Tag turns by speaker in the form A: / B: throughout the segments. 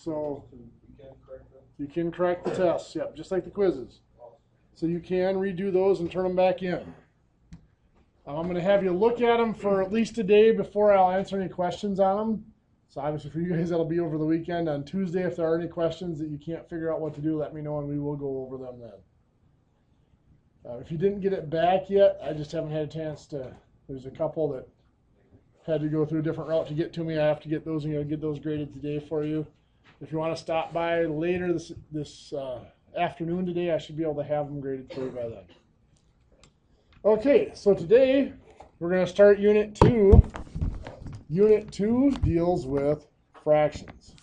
A: So you can correct the tests, yep, just like the quizzes. So you can redo those and turn them back in. I'm going to have you look at them for at least a day before I'll answer any questions on them. So obviously for you guys, that'll be over the weekend. On Tuesday, if there are any questions that you can't figure out what to do, let me know and we will go over them then. If you didn't get it back yet, I just haven't had a chance to. There's a couple that had to go through a different route to get to me. I have to get those and get those graded today for you. If you want to stop by later this afternoon today, I should be able to have them graded for you by then. Okay, so today we're going to start Unit 2. Unit 2 deals with fractions.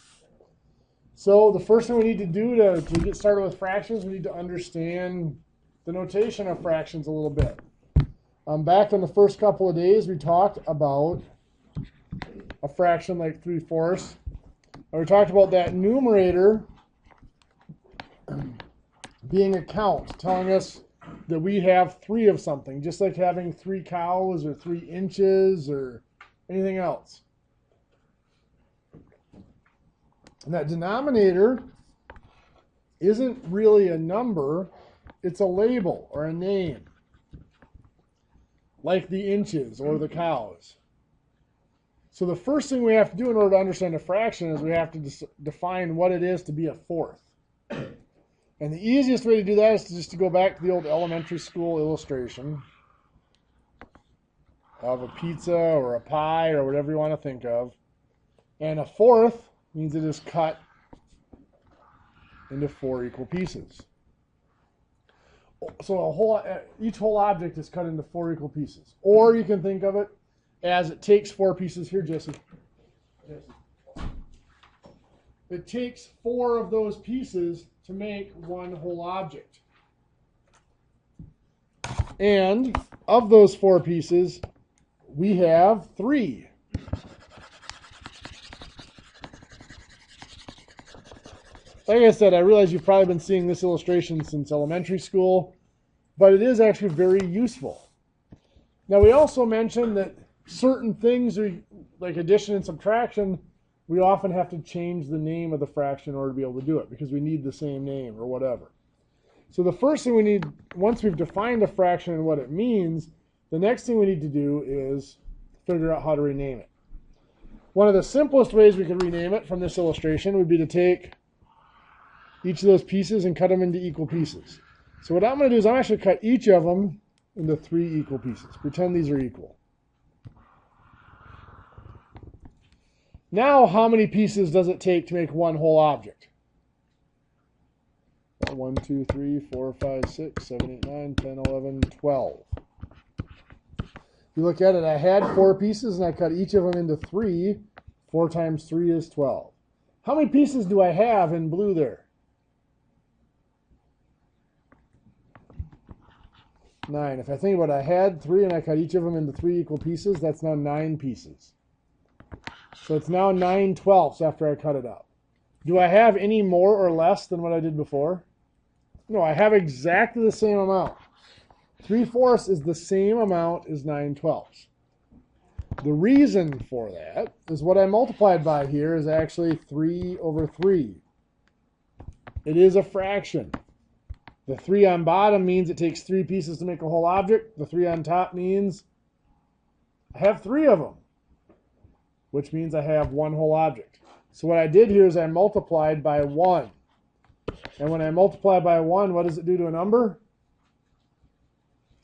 A: So the first thing we need to do to get started with fractions, we need to understand the notation of fractions a little bit. Back in the first couple of days, we talked about a fraction like 3/4. And we talked about that numerator being a count, telling us that we have 3 of something, just like having 3 cows or 3 inches or anything else. And that denominator isn't really a number, it's a label or a name, like the inches or the cows. So the first thing we have to do in order to understand a fraction is we have to define what it is to be a fourth. And the easiest way to do that is just to go back to the old elementary school illustration of a pizza or a pie or whatever you want to think of. And a fourth means it is cut into 4 equal pieces. So each whole object is cut into 4 equal pieces. Or you can think of it as it takes 4 pieces. Here, Jesse. It takes 4 of those pieces to make one whole object. And of those 4 pieces, we have 3. Like I said, I realize you've probably been seeing this illustration since elementary school, but it is actually very useful. Now, we also mentioned that certain things, like addition and subtraction, we often have to change the name of the fraction in order to be able to do it because we need the same name or whatever. So the first thing we need, once we've defined a fraction and what it means, the next thing we need to do is figure out how to rename it. One of the simplest ways we could rename it from this illustration would be to take each of those pieces and cut them into equal pieces. So what I'm going to do is I'm actually cut each of them into 3 equal pieces. Pretend these are equal. Now, how many pieces does it take to make one whole object? 1, 2, 3, 4, 5, 6, 7, 8, 9, 10, 11, 12. If you look at it, I had 4 pieces and I cut each of them into 3. 4 times 3 is 12. How many pieces do I have in blue there? 9. If I think about it, I had 3 and I cut each of them into 3 equal pieces. That's now 9 pieces. So it's now 9/12 after I cut it up. Do I have any more or less than what I did before? No, I have exactly the same amount. 3/4 is the same amount as 9/12. The reason for that is what I multiplied by here is actually 3 over 3. It is a fraction. The 3 on bottom means it takes 3 pieces to make a whole object. The 3 on top means I have 3 of them, which means I have one whole object. So what I did here is I multiplied by 1. And when I multiply by 1, what does it do to a number?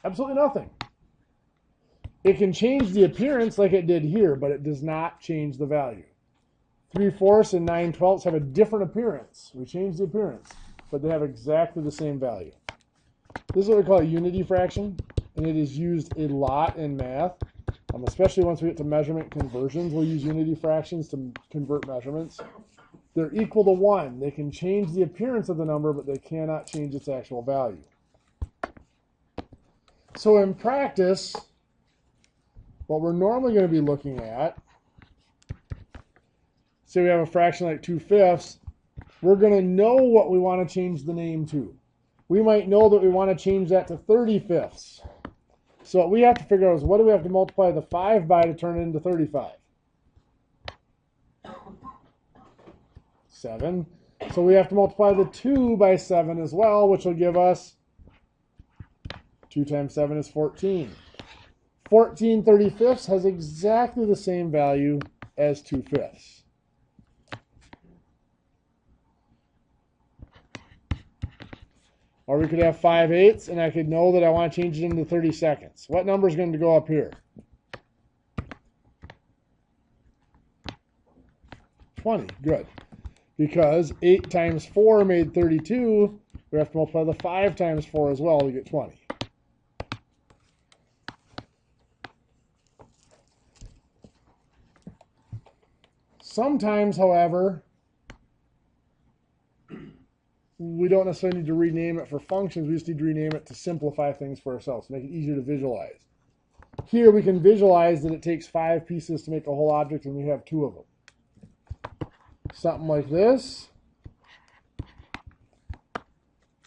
A: Absolutely nothing. It can change the appearance like it did here, but it does not change the value. 3/4 and 9/12 have a different appearance. We change the appearance, but they have exactly the same value. This is what we call a unity fraction, and it is used a lot in math. Especially once we get to measurement conversions, we'll use unity fractions to convert measurements. They're equal to 1. They can change the appearance of the number, but they cannot change its actual value. So in practice, what we're normally going to be looking at, say we have a fraction like 2/5, we're going to know what we want to change the name to. We might know that we want to change that to 30/5. So what we have to figure out is what do we have to multiply the 5 by to turn it into 35? 7. So we have to multiply the 2 by 7 as well, which will give us 2 times 7 is 14. 14 35ths has exactly the same value as 2/5. Or we could have 5/8, and I could know that I want to change it into 30 seconds. What number is going to go up here? 20. Good. Because 8 times 4 made 32. We have to multiply the 5 times 4 as well to get 20. Sometimes, however, we don't necessarily need to rename it for functions. We just need to rename it to simplify things for ourselves, to make it easier to visualize. Here we can visualize that it takes 5 pieces to make a whole object, and we have 2 of them. Something like this.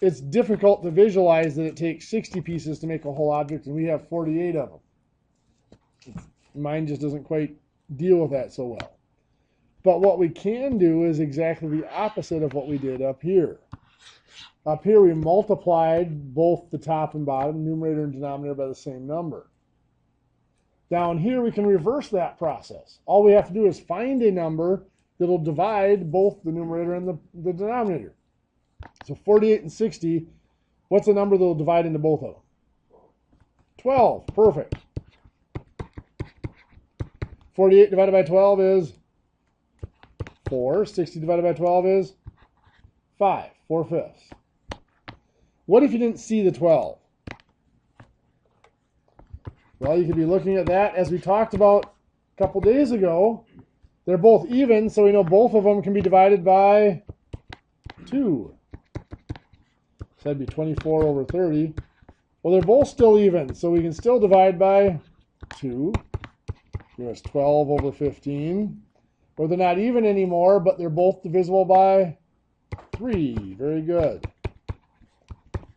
A: It's difficult to visualize that it takes 60 pieces to make a whole object, and we have 48 of them. Mine just doesn't quite deal with that so well. But what we can do is exactly the opposite of what we did up here. Up here we multiplied both the top and bottom, numerator and denominator, by the same number. Down here we can reverse that process. All we have to do is find a number that will divide both the numerator and the denominator. So 48 and 60, what's a number that will divide into both of them? 12. Perfect. 48 divided by 12 is 4. 60 divided by 12 is 5. 4/5. What if you didn't see the 12? Well, you could be looking at that as we talked about a couple days ago. They're both even, so we know both of them can be divided by 2. So that'd be 24 over 30. Well, they're both still even, so we can still divide by 2. Give us 12 over 15. Or they're not even anymore, but they're both divisible by 3. Very good.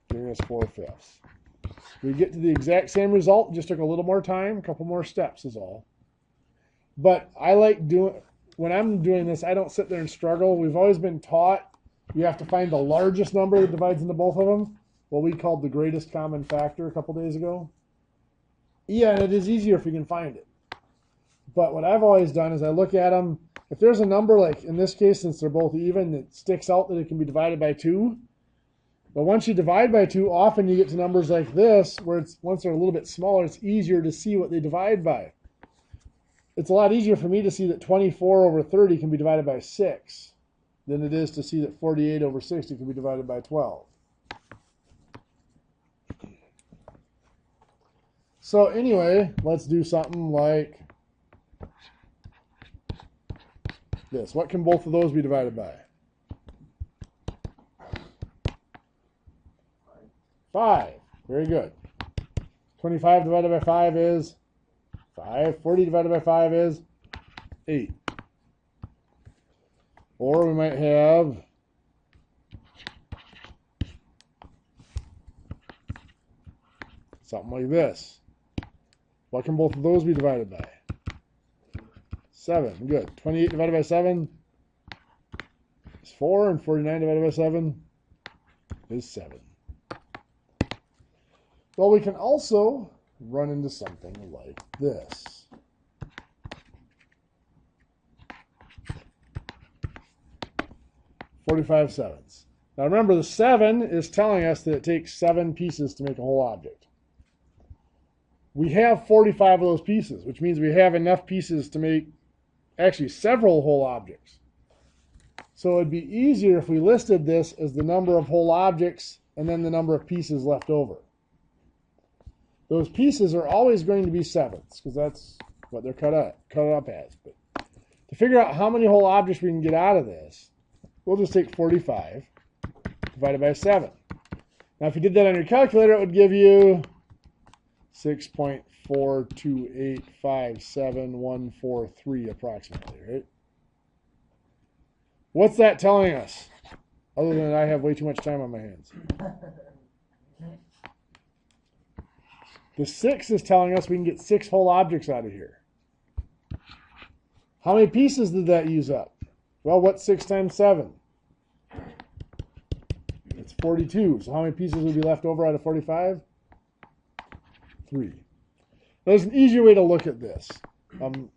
A: Giving us 4/5. We get to the exact same result, just took a little more time, a couple more steps is all. But I like doing, when I'm doing this, I don't sit there and struggle. We've always been taught you have to find the largest number that divides into both of them, what we called the greatest common factor a couple days ago. Yeah, and it is easier if you can find it. But what I've always done is I look at them. If there's a number, like in this case, since they're both even, it sticks out that it can be divided by 2. But once you divide by 2, often you get to numbers like this, where it's once they're a little bit smaller, it's easier to see what they divide by. It's a lot easier for me to see that 24 over 30 can be divided by 6 than it is to see that 48 over 60 can be divided by 12. So anyway, let's do something like this. What can both of those be divided by? 5. Very good. 25 divided by 5 is 5. 40 divided by 5 is 8. Or we might have something like this. What can both of those be divided by? 7. Good. 28 divided by 7 is 4, and 49 divided by 7 is 7. Well, we can also run into something like this. (45/7). Now remember, the 7 is telling us that it takes 7 pieces to make a whole object. We have 45 of those pieces, which means we have enough pieces to make actually several whole objects. So it'd be easier if we listed this as the number of whole objects and then the number of pieces left over. Those pieces are always going to be 7ths, because that's what they're cut up as. But to figure out how many whole objects we can get out of this, we'll just take 45 divided by 7. Now if you did that on your calculator, it would give you 6.42857,143 approximately, right? What's that telling us? Other than I have way too much time on my hands. The 6 is telling us we can get 6 whole objects out of here. How many pieces did that use up? Well, what's 6 times 7? It's 42. So how many pieces would be left over out of 45? 3. There's an easier way to look at this.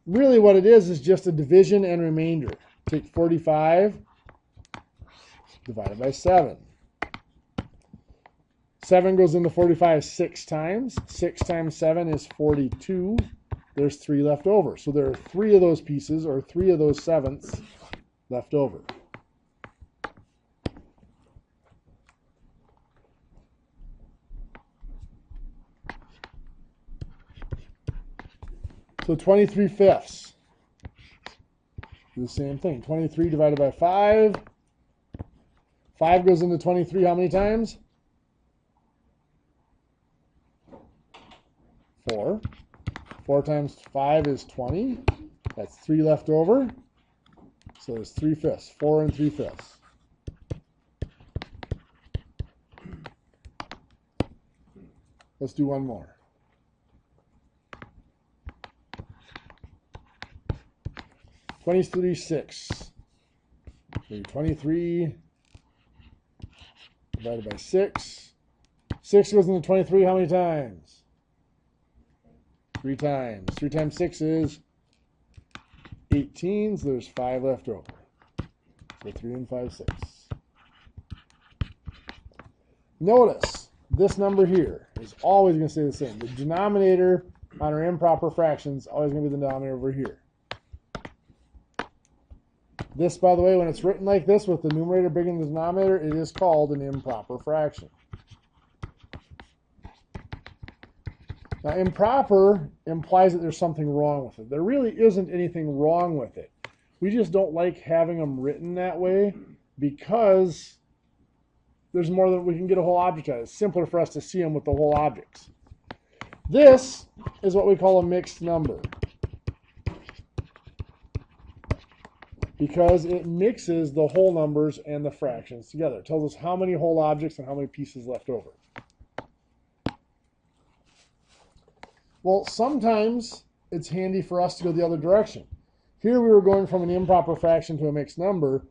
A: Really what it is just a division and remainder. Take 45 divided by 7. 7 goes into 45 6 times. 6 times 7 is 42. There's 3 left over. So there are 3 of those pieces, or 3 of those sevenths, left over. So 23 fifths. Do the same thing. 23 divided by 5. 5 goes into 23 how many times? 4. 4 times 5 is 20. That's 3 left over. So there's 3 fifths. 4 and 3 fifths. Let's do one more. 23 6. 23 divided by 6. 6 goes into 23 how many times? 3 times. 3 times 6 is 18, so there's 5 left over. So 3 and 5, 6. Notice, this number here is always going to stay the same. The denominator on our improper fraction is always going to be the denominator over here. This, by the way, when it's written like this with the numerator bigger than the denominator, it is called an improper fraction. Now, improper implies that there's something wrong with it. There really isn't anything wrong with it. We just don't like having them written that way because there's more than we can get a whole object out of it. It's simpler for us to see them with the whole objects. This is what we call a mixed number because it mixes the whole numbers and the fractions together. It tells us how many whole objects and how many pieces left over. Well, sometimes it's handy for us to go the other direction. Here we were going from an improper fraction to a mixed number.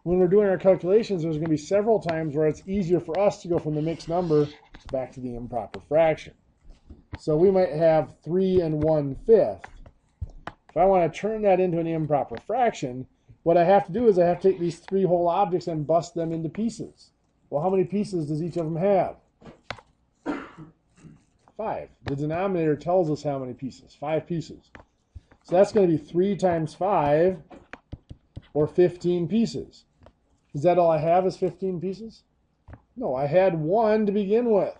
A: When we're doing our calculations, there's going to be several times where it's easier for us to go from the mixed number back to the improper fraction. So we might have 3 and 1/5. If I want to turn that into an improper fraction, what I have to do is I have to take these 3 whole objects and bust them into pieces. Well, how many pieces does each of them have? 5. The denominator tells us how many pieces. 5 pieces. So that's going to be 3 times 5, or 15 pieces. Is that all I have is 15 pieces? No, I had 1 to begin with.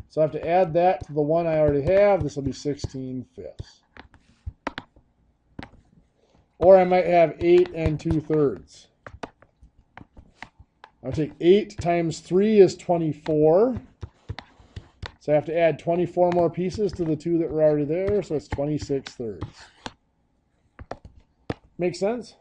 A: So I have to add that to the 1 I already have. This will be 16 fifths. Or I might have 8 and 2/3. I'll take 8 times 3 is 24. So I have to add 24 more pieces to the 2 that were already there, so it's 26/3. Make sense?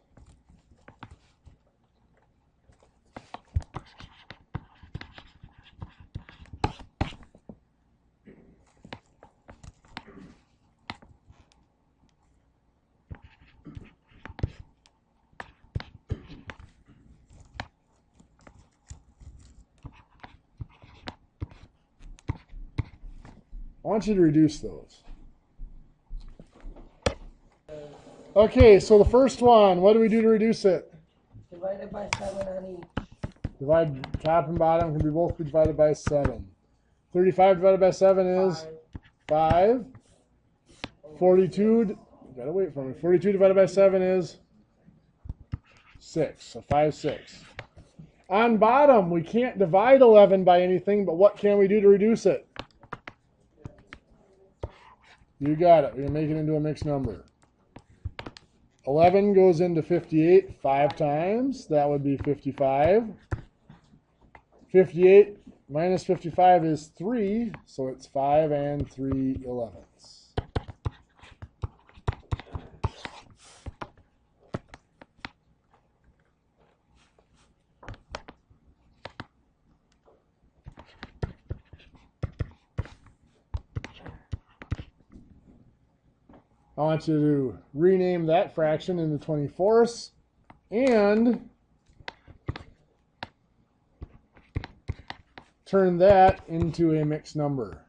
A: I want you to reduce those. Okay, so the first one, what do we do to reduce it?
B: Divide it by 7 on each.
A: Divide top and bottom can be both be divided by 7. 35 divided by 7 is 5. 42, you gotta wait for me. 42 divided by 7 is 6. So 5, 6. On bottom, we can't divide 11 by anything, but what can we do to reduce it? You got it. We're going to make it into a mixed number. 11 goes into 58 5 times. That would be 55. 58 minus 55 is 3, so it's 5 and 3/11ths. I want you to rename that fraction into 24ths and turn that into a mixed number,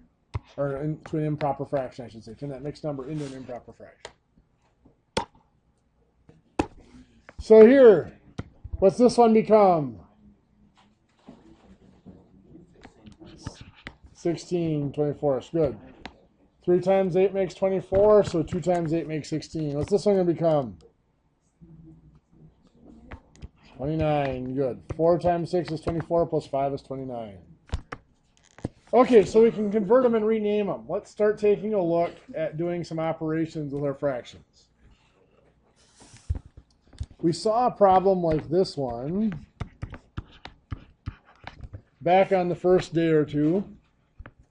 A: or into an improper fraction, I should say. Turn that mixed number into an improper fraction. So here, what's this one become? 16/24. Good. 3 times 8 makes 24, so 2 times 8 makes 16. What's this one going to become? 29. Good. 4 times 6 is 24, plus 5 is 29. Okay, so we can convert them and rename them. Let's start taking a look at doing some operations with our fractions. We saw a problem like this one back on the first day or two.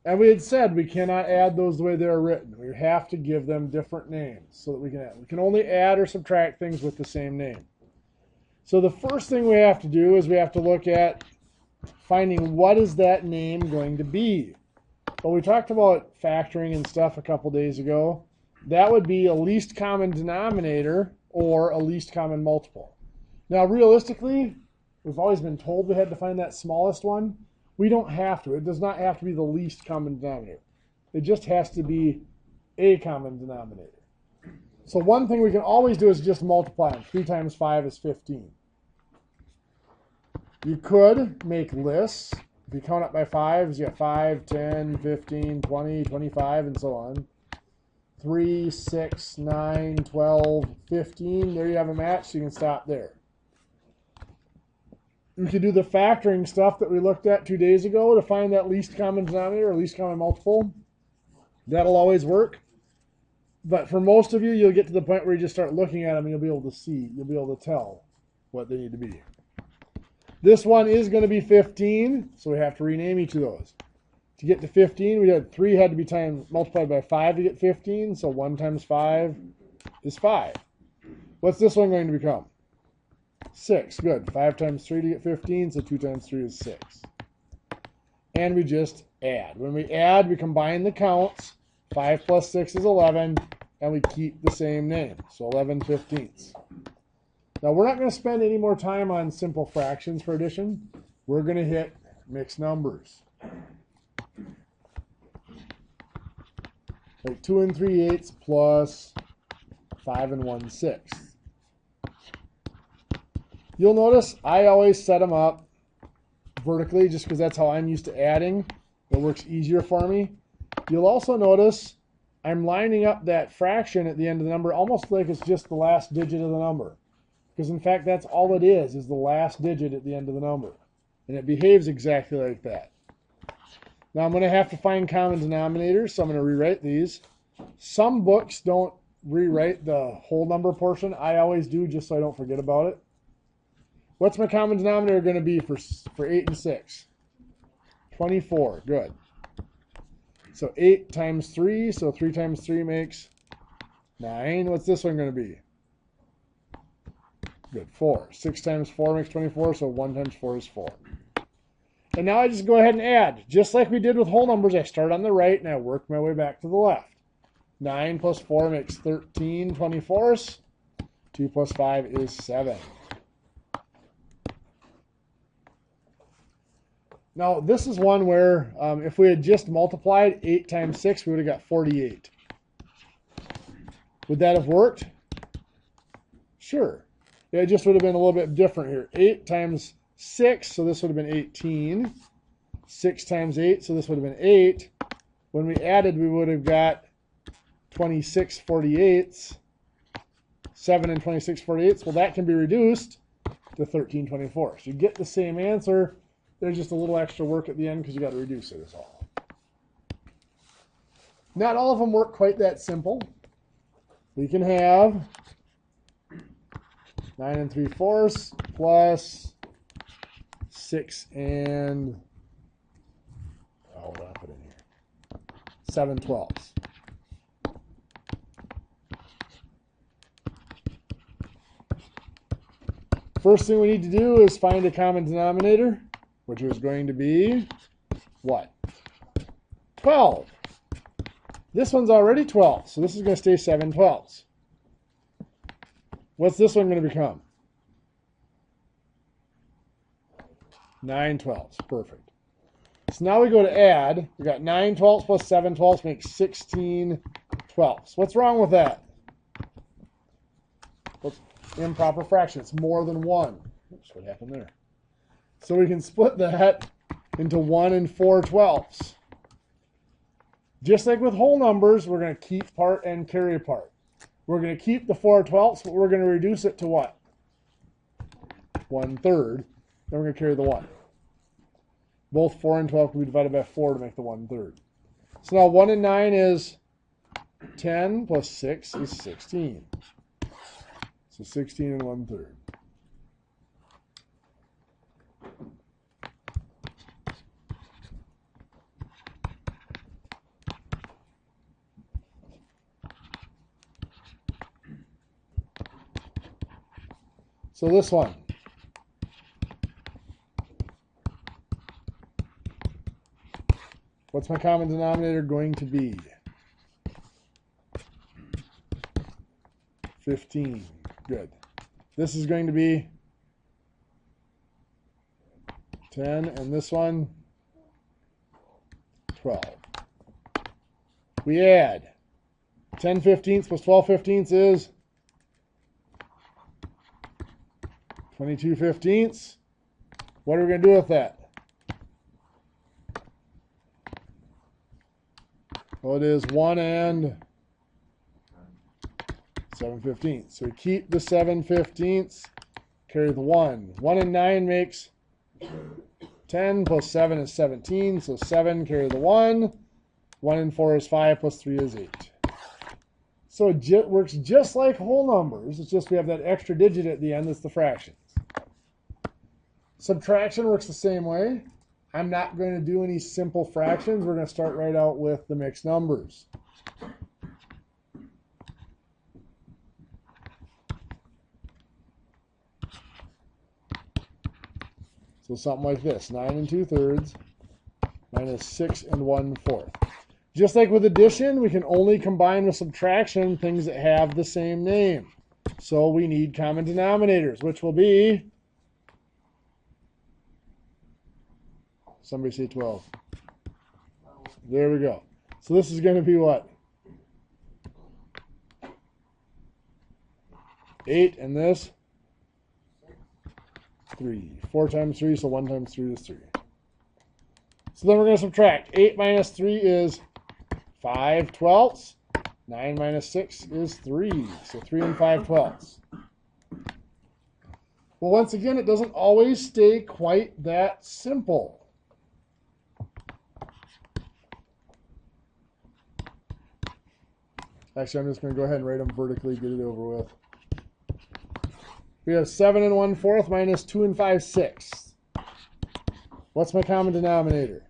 A: And we had said we cannot add those the way they are written. We have to give them different names so that we can add. We can only add or subtract things with the same name. So the first thing we have to do is we have to look at finding what is that name going to be. Well, we talked about factoring and stuff a couple days ago. That would be a least common denominator or a least common multiple. Now, realistically, we've always been told we had to find that smallest one. We don't have to. It does not have to be the least common denominator. It just has to be a common denominator. So one thing we can always do is just multiply them. 3 times 5 is 15. You could make lists. If you count up by 5s, you got 5, 10, 15, 20, 25, and so on. 3, 6, 9, 12, 15. There you have a match, so you can stop there. You can do the factoring stuff that we looked at 2 days ago to find that least common denominator or least common multiple. That'll always work. But for most of you, you'll get to the point where you just start looking at them and you'll be able to see, you'll be able to tell what they need to be. This one is going to be 15, so we have to rename each of those. To get to 15, we had 3 had to be multiplied by 5 to get 15, so 1 times 5 is 5. What's this one going to become? 6. Good. 5 times 3 to get 15, so 2 times 3 is 6. And we just add. When we add, we combine the counts. 5 plus 6 is 11, and we keep the same name, so 11/15. Now, we're not going to spend any more time on simple fractions for addition. We're going to hit mixed numbers. Like 2 3/8 plus 5 1/6. You'll notice I always set them up vertically just because that's how I'm used to adding. It works easier for me. You'll also notice I'm lining up that fraction at the end of the number almost like it's just the last digit of the number. Because in fact, that's all it is the last digit at the end of the number. And it behaves exactly like that. Now I'm going to have to find common denominators, so I'm going to rewrite these. Some books don't rewrite the whole number portion. I always do, just so I don't forget about it. What's my common denominator going to be for 8 and 6? 24. Good. So 8 times 3, so 3 times 3 makes 9. What's this one going to be? Good, 4. 6 times 4 makes 24, so 1 times 4 is 4. And now I just go ahead and add. Just like we did with whole numbers, I start on the right and I work my way back to the left. 9 plus 4 makes 13 24ths. 2 plus 5 is 7. Now, this is one where if we had just multiplied 8 times 6, we would have got 48. Would that have worked? Sure. It just would have been a little bit different here. 8 times 6, so this would have been 18. 6 times 8, so this would have been 8. When we added, we would have got 26 48ths. 7 and 26 48ths. Well, that can be reduced to 13 24ths. You get the same answer. There's just a little extra work at the end because you got to reduce it is all. Not all of them work quite that simple. We can have 9 3/4 plus 6 and what did I put in here? 7/12. First thing we need to do is find a common denominator, which is going to be what? 12. This one's already 12, so this is going to stay 7/12. What's this one going to become? 9/12. Perfect. So now we go to add. We got 9/12 plus 7/12 makes 16/12. What's wrong with that? What's improper fraction? It's more than 1. Oops, what happened there? So we can split that into 1 and 4/12. Just like with whole numbers, we're going to keep part and carry part. We're going to keep the 4/12, but we're going to reduce it to what? 1/3. Then we're going to carry the 1. Both 4 and 12 can be divided by 4 to make the 1/3. So now 1 and 9 is 10 plus 6 is 16. So 16 and 1/3. So this one. What's my common denominator going to be? 15. Good. This is going to be 10, and this one 12. We add 10/15 plus 12/15 is 22/15. What are we going to do with that? Well, it is 1 and 7/15. So we keep the 7/15, carry the 1. 1 and 9 makes 10 plus 7 is 17. So 7, carry the 1. 1 and 4 is 5 plus 3 is 8. So it works just like whole numbers. It's just we have that extra digit at the end that's the fractions. Subtraction works the same way. I'm not going to do any simple fractions. We're going to start right out with the mixed numbers. So something like this, 9 and 2/3 minus 6 and 1/4. Just like with addition, we can only combine with subtraction things that have the same name. So we need common denominators, which will be, somebody say 12. There we go. So this is going to be what? 8, and this? 3. 4 times 3, so 1 times 3 is 3. So then we're going to subtract. 8 minus 3 is 5/12. 9 minus 6 is 3. So 3 and 5/12. Well, once again, it doesn't always stay quite that simple. Actually, I'm just going to go ahead and write them vertically, get it over with. We have 7 and 1/4 minus 2 and 5/6. What's my common denominator?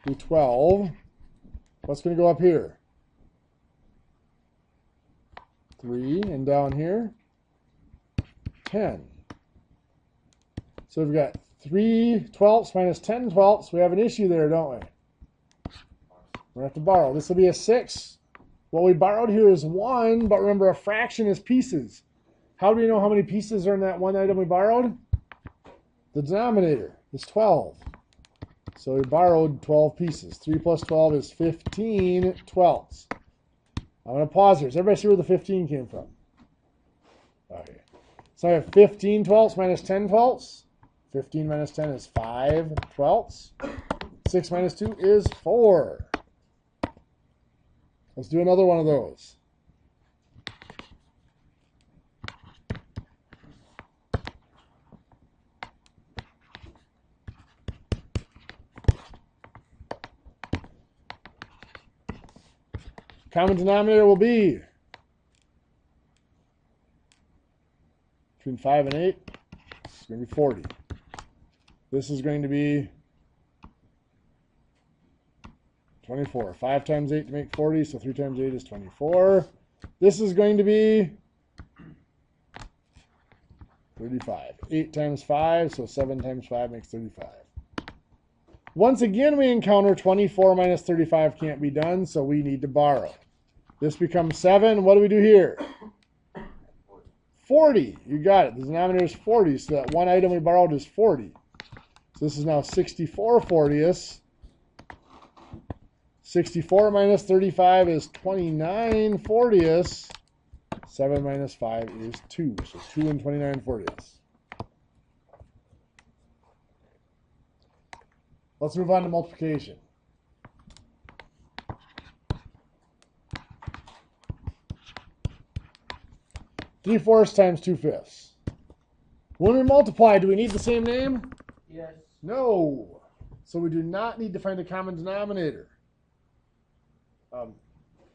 A: Be 12. What's going to go up here? 3, and down here, 10. So we've got 3/12 minus 10/12. We have an issue there, don't we? We're going to have to borrow. This will be a 6. What we borrowed here is 1, but remember, a fraction is pieces. How do we know how many pieces are in that one item we borrowed? The denominator is 12. So we borrowed 12 pieces. 3 plus 12 is 15/12. I'm going to pause here. Does everybody see where the 15 came from? Okay. So I have 15/12 minus 10/12. 15 minus 10 is 5/12. 6 minus 2 is 4. Let's do another one of those. Common denominator will be between 5 and 8. It's going to be 40. This is going to be 24. 5 times 8 to make 40, so 3 times 8 is 24. This is going to be 35. 8 times 5, so 7 times 5 makes 35. Once again, we encounter 24 minus 35 can't be done, so we need to borrow. This becomes 7. What do we do here? 40. You got it. The denominator is 40, so that one item we borrowed is 40. So this is now 64 40ths. 64 minus 35 is 29 40ths. 7 minus 5 is 2. So 2 and 29 40ths. Let's move on to multiplication. 3/4 times 2/5. When we multiply, do we need the same name?
B: Yes.
A: No. So we do not need to find a common denominator.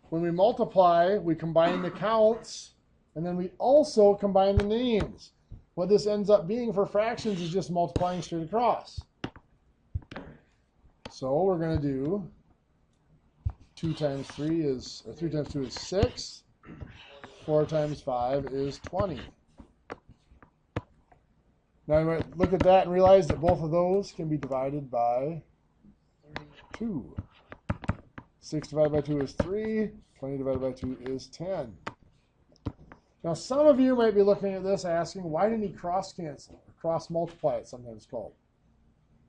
A: When we multiply, we combine the counts, and then we also combine the names. What this ends up being for fractions is just multiplying straight across. So we're going to do 2 times 3 is, or 3 times 2 is 6. 4 times 5 is 20. Now you might look at that and realize that both of those can be divided by 2. 6 divided by 2 is 3. 20 divided by 2 is 10. Now some of you might be looking at this asking, why didn't he cross cancel, or cross multiply it's sometimes called.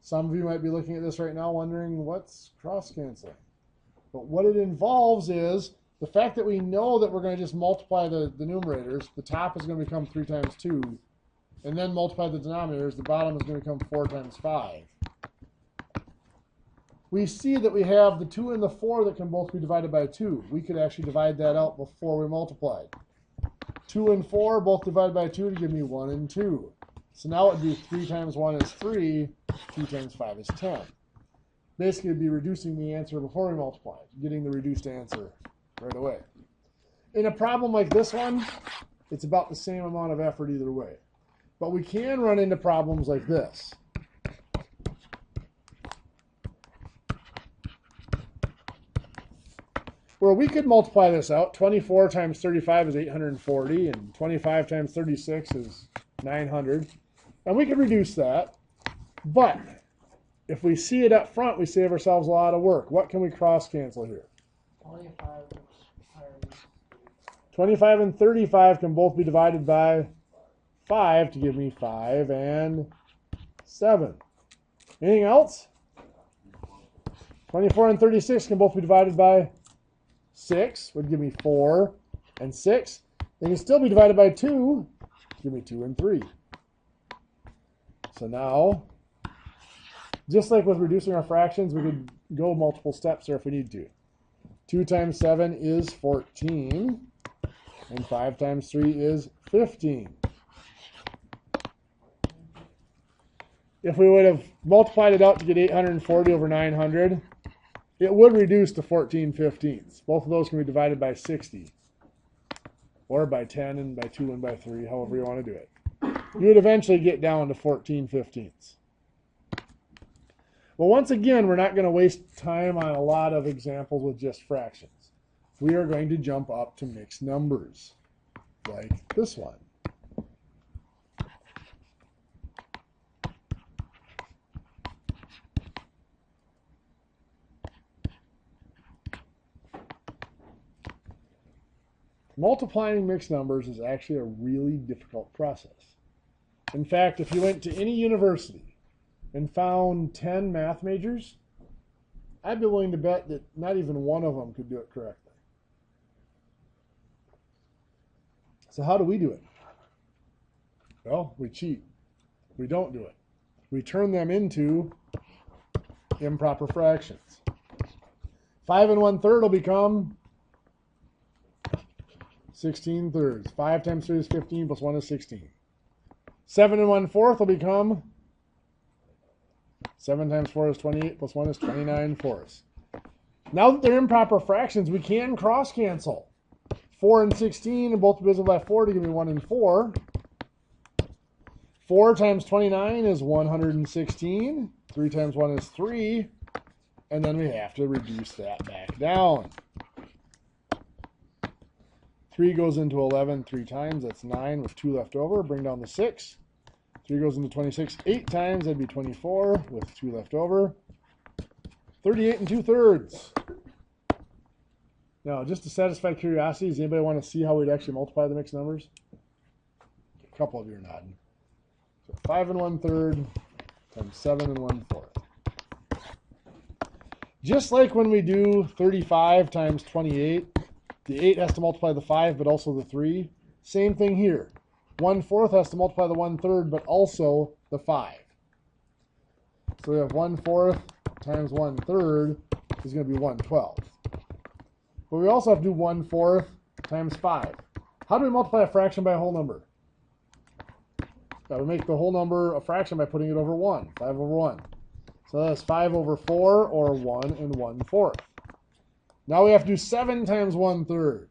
A: Some of you might be looking at this right now wondering, what's cross canceling? But what it involves is the fact that we know that we're going to just multiply the numerators. The top is going to become 3 times 2. And then multiply the denominators. The bottom is going to become 4 times 5. We see that we have the 2 and the 4 that can both be divided by 2. We could actually divide that out before we multiplied. 2 and 4 both divided by 2 to give me 1 and 2. So now it would be 3 times 1 is 3. 2 times 5 is 10. Basically, it would be reducing the answer before we multiplied, getting the reduced answer right away. In a problem like this one, it's about the same amount of effort either way. But we can run into problems like this. Where we could multiply this out. 24 times 35 is 840, and 25 times 36 is 900. And we could reduce that. But if we see it up front, we save ourselves a lot of work. What can we cross cancel here? 25 and 35 can both be divided by 5 to give me 5 and 7. Anything else? 24 and 36 can both be divided by 6, would give me 4 and 6. They can still be divided by 2, give me 2 and 3. So now, just like with reducing our fractions, we could go multiple steps there if we need to. 2 times 7 is 14, and 5 times 3 is 15. If we would have multiplied it out to get 840 over 900, it would reduce to 14/15. Both of those can be divided by 60, or by 10 and by 2 and by 3, however you want to do it. You would eventually get down to 14/15. Well, once again, we're not going to waste time on a lot of examples with just fractions. We are going to jump up to mixed numbers, like this one. Multiplying mixed numbers is actually a really difficult process. In fact, if you went to any university and found 10 math majors, I'd be willing to bet that not even one of them could do it correctly. So how do we do it? Well, we cheat. We don't do it. We turn them into improper fractions. 5 1/3 will become 16/3. 5 times 3 is 15 plus 1 is 16. 7 1/4 will become 7 times 4 is 28 plus 1 is 29/4. Now that they're improper fractions, we can cross cancel. 4 and 16 are both divisible by 4 to give me 1 and 4. 4 times 29 is 116. 3 times 1 is 3. And then we have to reduce that back down. 3 goes into 11 3 times. That's 9 with 2 left over. Bring down the 6. 3 goes into 26 8 times. That'd be 24 with 2 left over. 38 2/3. Now, just to satisfy curiosity, does anybody want to see how we'd actually multiply the mixed numbers? A couple of you are nodding. So 5 1/3 times 7 1/4. Just like when we do 35 times 28, the 8 has to multiply the 5, but also the 3. Same thing here. 1/4 has to multiply the 1/3, but also the 5. So we have 1/4 times 1/3 is going to be 1/12. But we also have to do 1/4 times 5. How do we multiply a fraction by a whole number? We make the whole number a fraction by putting it over 1, 5 over 1. So that's 5 over 4, or 1 1/4. Now we have to do 7 times 1/3.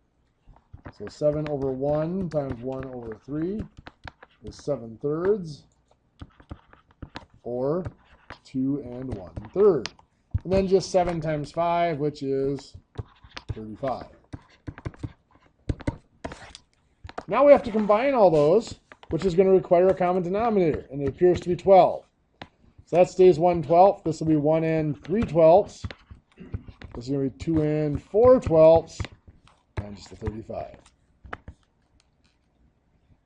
A: So 7 over 1 times 1 over 3 is 7/3, or 2 1/3. And then just 7 times 5, which is 35. Now we have to combine all those, which is going to require a common denominator, and it appears to be 12. So that stays 1/12. This will be 1 3/12. This is going to be 2 4/12, and just a 35.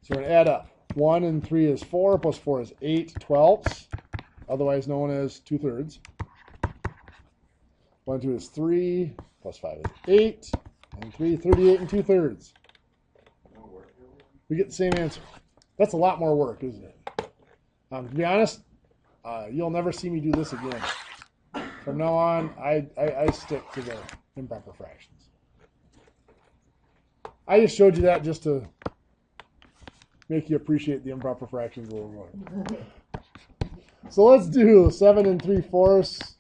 A: So we're going to add up. 1 and 3 is 4, plus 4 is 8/12, otherwise known as 2/3. 1 and 2 is 3, plus 5 is 8, and 3, 38 2/3. We get the same answer. That's a lot more work, isn't it? To be honest, you'll never see me do this again. From now on, I stick to the improper fractions. I just showed you that just to make you appreciate the improper fractions a little more. So let's do 7 3/4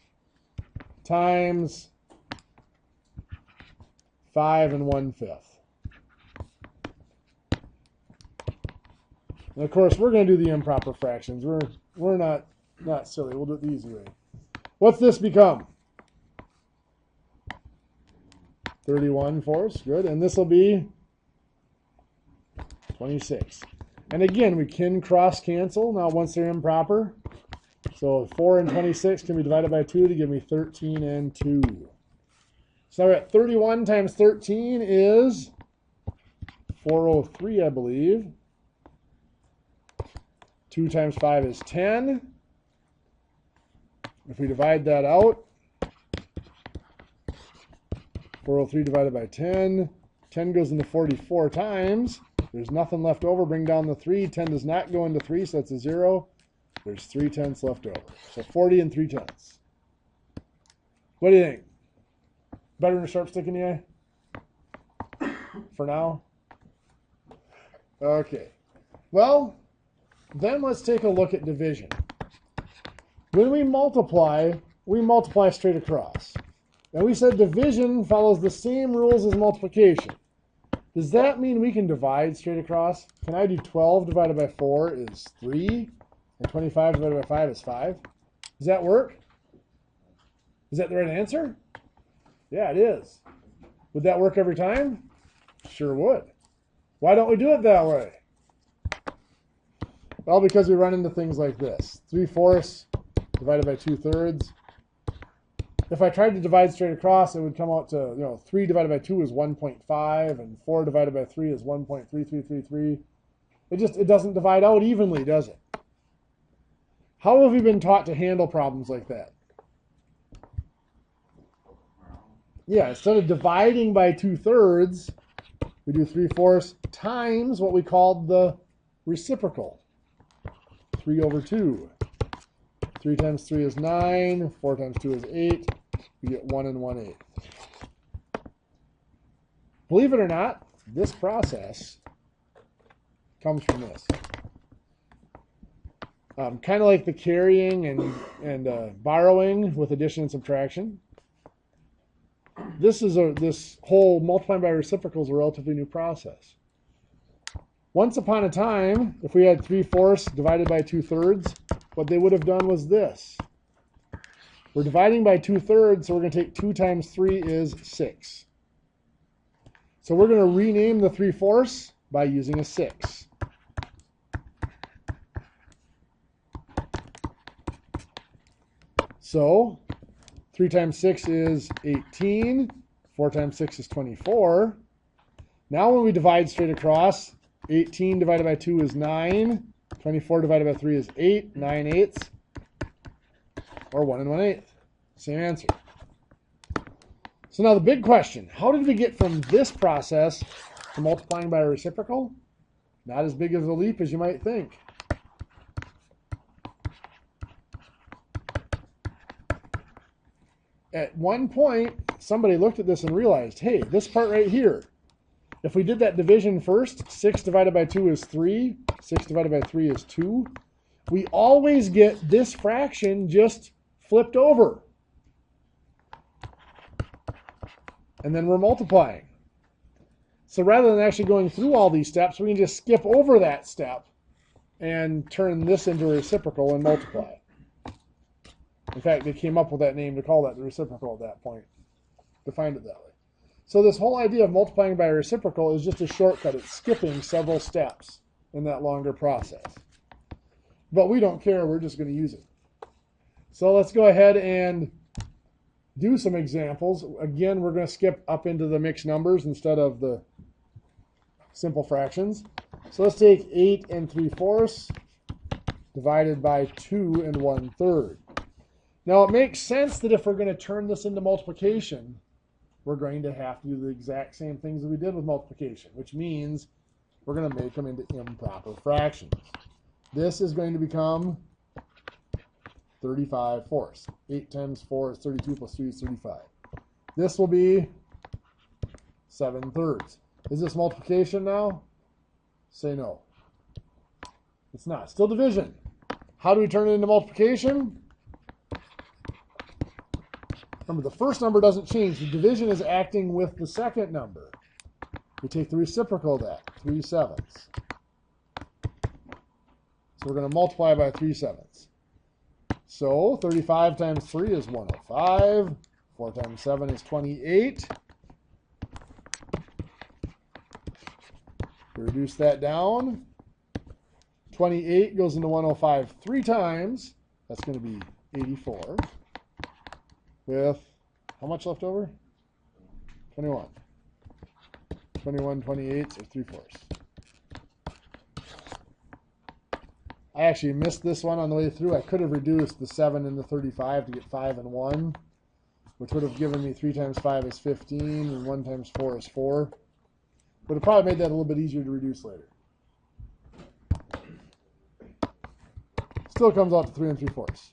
A: times 5 1/5. And of course, we're going to do the improper fractions. We're not silly. We'll do it the easy way. What's this become? 31/4. Good. And this will be 26. And again, we can cross cancel now once they're improper. So 4 and 26 can be divided by 2 to give me 13 and 2. So we're at 31 times 13 is 403, I believe. 2 times 5 is 10. If we divide that out, 403 divided by 10. 10 goes into 44 times. There's nothing left over. Bring down the 3. 10 does not go into 3, so that's a 0. There's 3/10 left over. So 40 and 3/10. What do you think? Better than a sharp stick in the eye? For now? Okay. Well, then let's take a look at division. When we multiply straight across. And we said division follows the same rules as multiplication. Does that mean we can divide straight across? Can I do 12 divided by 4 is 3? And 25 divided by 5 is 5? Does that work? Is that the right answer? Yeah, it is. Would that work every time? Sure would. Why don't we do it that way? Well, because we run into things like this. 3/4 divided by 2/3. If I tried to divide straight across, it would come out to, 3 divided by 2 is 1.5, and 4 divided by 3 is 1.3333. It doesn't divide out evenly, does it? How have you been taught to handle problems like that? Yeah, instead of dividing by 2/3, we do 3/4 times what we called the reciprocal. 3 over 2. 3 times 3 is 9. 4 times 2 is 8. We get 1 1/8. Believe it or not, this process comes from this. Kind of like the carrying and borrowing with addition and subtraction. This whole multiplying by reciprocals is a relatively new process. Once upon a time, if we had 3/4 divided by 2/3, what they would have done was this. We're dividing by 2/3, so we're going to take 2 times 3 is 6. So we're going to rename the 3/4 by using a 6. So 3 times 6 is 18. 4 times 6 is 24. Now when we divide straight across, 18 divided by 2 is 9. 24 divided by 3 is 8. 9/8. Or 1 1/8. Same answer. So now the big question, how did we get from this process to multiplying by a reciprocal? Not as big of a leap as you might think. At one point, somebody looked at this and realized, hey, this part right here, if we did that division first, 6 divided by 2 is 3, 6 divided by 3 is 2, we always get this fraction just flipped over. And then we're multiplying. So rather than actually going through all these steps, we can just skip over that step and turn this into a reciprocal and multiply. In fact, they came up with that name to call that the reciprocal at that point. Defined it that way. So this whole idea of multiplying by a reciprocal is just a shortcut. It's skipping several steps in that longer process. But we don't care. We're just going to use it. So let's go ahead and do some examples. Again, we're going to skip up into the mixed numbers instead of the simple fractions. So let's take 8 3/4 divided by 2 1/3. Now it makes sense that if we're going to turn this into multiplication, we're going to have to do the exact same things that we did with multiplication, which means we're going to make them into improper fractions. This is going to become 35/4. 8 times 4 is 32 plus 3 is 35. This will be 7/3. Is this multiplication now? Say no. It's not. Still division. How do we turn it into multiplication? Remember, the first number doesn't change. The division is acting with the second number. We take the reciprocal of that, 3/7. So we're going to multiply by 3/7. So 35 times 3 is 105. 4 times 7 is 28. We reduce that down. 28 goes into 105 3 times. That's going to be 84. With how much left over? 21. 21 28s are 3/4. I actually missed this one on the way through. I could have reduced the 7 and the 35 to get 5 and 1, which would have given me 3 times 5 is 15 and 1 times 4 is 4. Would have probably made that a little bit easier to reduce later. Still comes out to 3 3/4.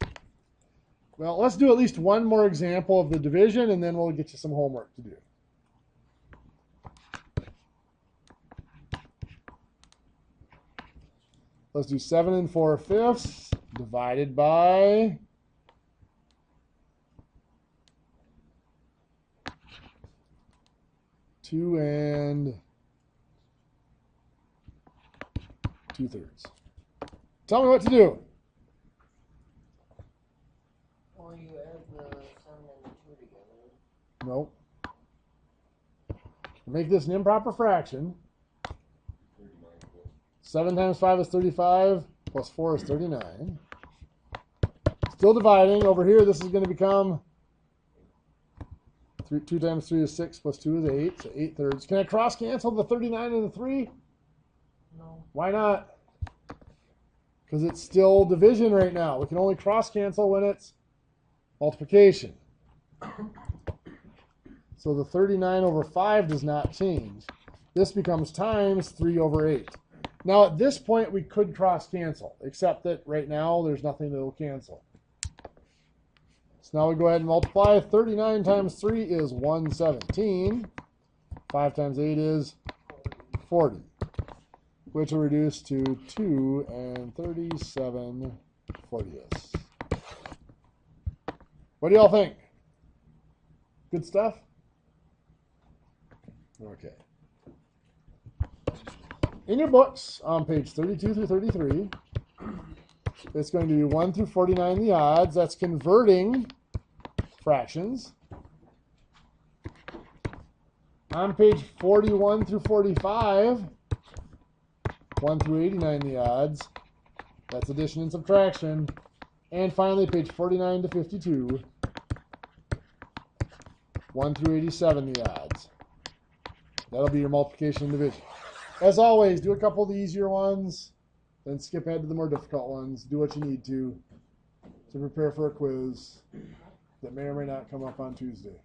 A: Well, let's do at least one more example of the division, and then we'll get you some homework to do. Let's do 7 4/5 divided by 2 2/3. Tell me what to do.
B: Or you add the 7 and the 2 together.
A: Nope. Make this an improper fraction. 7 times 5 is 35, plus 4 is 39. Still dividing. Over here, this is going to become 2 times 3 is 6, plus 2 is 8, so 8/3. Can I cross cancel the 39 and the 3?
B: No.
A: Why not? Because it's still division right now. We can only cross cancel when it's multiplication. So the 39 over 5 does not change. This becomes times 3 over 8. Now at this point we could cross cancel, except that right now there's nothing that will cancel. So now we go ahead and multiply. 39 times 3 is 117. 5 times 8 is 40, which will reduce to 2 37/40. What do y'all think? Good stuff? Okay. In your books, on page 32 through 33, it's going to be 1 through 49, the odds. That's converting fractions. On page 41 through 45, 1 through 89, the odds. That's addition and subtraction. And finally, page 49 to 52, 1 through 87, the odds. That'll be your multiplication and division. as always, do a couple of the easier ones, then skip ahead to the more difficult ones. Do what you need to prepare for a quiz that may or may not come up on Tuesday.